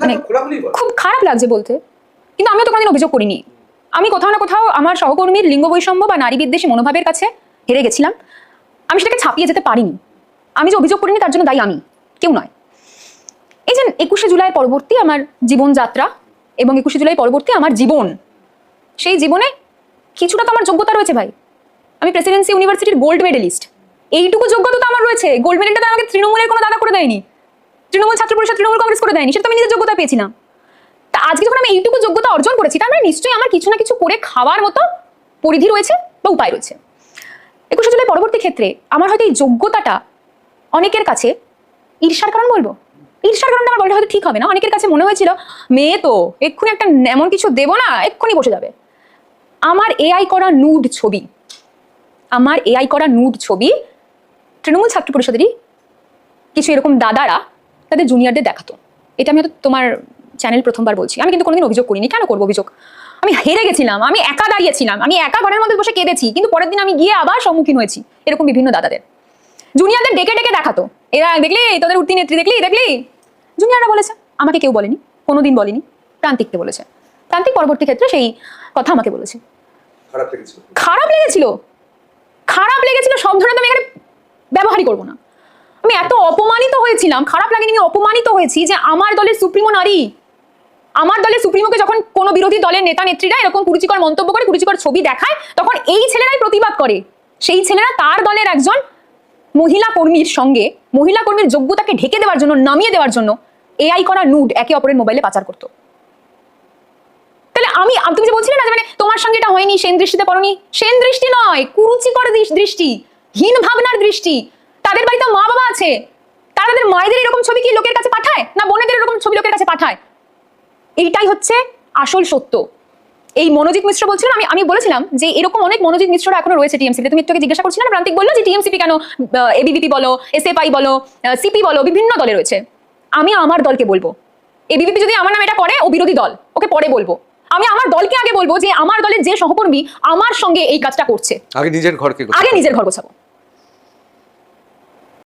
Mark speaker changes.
Speaker 1: মানে খুব খারাপ লাগছে বলতে, কিন্তু আমিও তো কোনোদিন অভিযোগ করিনি। আমি কোথাও না কোথাও আমার সহকর্মীর লিঙ্গ বৈষম্য বা নারী বিদ্বেষী মনোভাবের কাছে হেরে গেছিলাম। আমি সেটাকে ছাপিয়ে যেতে পারিনি। আমি যে অভিযোগ করিনি তার জন্য দায়ী আমি, কেউ নয়। এই যে 21শে জুলাই পরবর্তী আমার জীবনযাত্রা এবং 21শে জুলাই পরবর্তী আমার জীবন, সেই জীবনে কিছুটা তো আমার যোগ্যতা রয়েছে ভাই। আমি প্রেসিডেন্সি ইউনিভার্সিটির গোল্ড মেডেলিস্ট, এইটুকু যোগ্যতা তো আমার রয়েছে। গোল্ড মেডেলটা তো আমাকে তৃণমূলের কোনো দাদা করে দেয়নি, তৃণমূল ছাত্র পরিষদ, তৃণমূল কংগ্রেস করে দেয়নি, সেটা তো আমি নিজের যোগ্যতা পেয়েছিলাম। তা আজকে যখন আমি এইটুকু যোগ্যতা অর্জন করেছি, তার মানে নিশ্চয়ই আমার কিছু না কিছু করে খাওয়ার মতো পরিধি রয়েছে বা উপায় রয়েছে। 21শে জুলাই পরবর্তী ক্ষেত্রে আমার হয়তো এই যোগ্যতাটা অনেকের কাছে ঈর্ষার কারণ বলবো, ঈর্ষার কারণটা আমার বলতে হয়তো ঠিক হবে না। অনেকের কাছে মনে হয়েছিল মেয়ে তো এক্ষুনি একটা এমন কিছু দেবো না, এক্ষুনি বসে যাবে। আমার এআই করা নুড ছবি, আমার এআই করা নুড ছবি তৃণমূল ছাত্র পরিষদেরই কিছু এরকম দাদারা তাদের জুনিয়রদের দেখাতো। এটা আমি হয়তো তোমার চ্যানেল প্রথমবার বলছি, আমি কিন্তু কোনোদিন অভিযোগ করিনি। কেন করবো অভিযোগ? আমি হেরে গেছিলাম, আমি একা দাঁড়িয়েছিলাম, আমি একা ঘরের মধ্যে বসে কেঁদেছি, কিন্তু পরের দিন আমি গিয়ে আবার সম্মুখীন হয়েছি এরকম বিভিন্ন দাদাদের। জুনিয়রদের ডেকে ডেকে দেখাতো, এরা দেখলি তোদের উঠতি নেত্রী, দেখলি দেখলি। জুনিয়ররা বলেছে, আমাকে কেউ বলেনি, কোনোদিন বলেনি, প্রান্তিককে বলেছে। প্রান্তিক পরবর্তী ক্ষেত্রে সেই কথা আমাকে বলেছে। খারাপ লেগেছিল, খারাপ লেগেছিল, সব ধরনের আমি এখানে ব্যবহারই করবো না। আমি এত অপমানিত হয়েছিলাম, খারাপ লাগেনি, আমি অপমানিত হয়েছি যে আমার দলের সুপ্রিমো নারী, আমার দলের সুপ্রিমোকে যখন কোনো বিরোধী দলের নেতা নেত্রীরা এরকম কুরুচিকর মন্তব্য করে, কুরুচিকর ছবি দেখায়, তখন এই ছেলেরাই প্রতিবাদ করে। সেই ছেলেরা তার দলের একজন মহিলা কর্মীর সঙ্গে মহিলা কর্মীর যোগ্যতাকে ঢেকে দেওয়ার জন্য, নামিয়ে দেওয়ার জন্য এআই করা নুড একে অপরের মোবাইলে পাচার করতো। তাহলে তুমি যে বলছিলে না যে মানে তোমার সঙ্গে এটা হয়নি, সেন দৃষ্টিতে পড়নি, সেন দৃষ্টি নয়, কুরুচিকর দৃষ্টি, হীন ভাবনার দৃষ্টি। তাদের বাড়িতে মা বাবা আছে, তারা তাদের মায়েদের এরকম ছবি কি লোকের কাছে পাঠায় না, বোনেদের এরকম ছবি লোকের কাছে পাঠায়? এইটাই হচ্ছে আসল সত্য। এই মনোজিৎ মিশ্র বলছিলেন, আমি বলেছিলাম যে এরকম অনেক মনোজিৎ মিশ্ররা এখনো রয়েছে টিএমসিতে। তুমি একটু জিজ্ঞাসা করছিলে না, প্রান্তিক বললো যে টিএমসিপি কেন, এবিভিপি বলো, এসএফআই বলো, সিপি বলো, বিভিন্ন দলে রয়েছে। আমি আমার দলকে বলবো, এবিভিপি যদি আমার নাম এটা করে, ও বিরোধী দল, ওকে পরে বলবো। আমি আমার দলকে আগে বলবো যে আমার দলের যে সহকর্মী আমার সঙ্গে এই কাজটা করছে, আগে নিজের ঘর গোছাবো।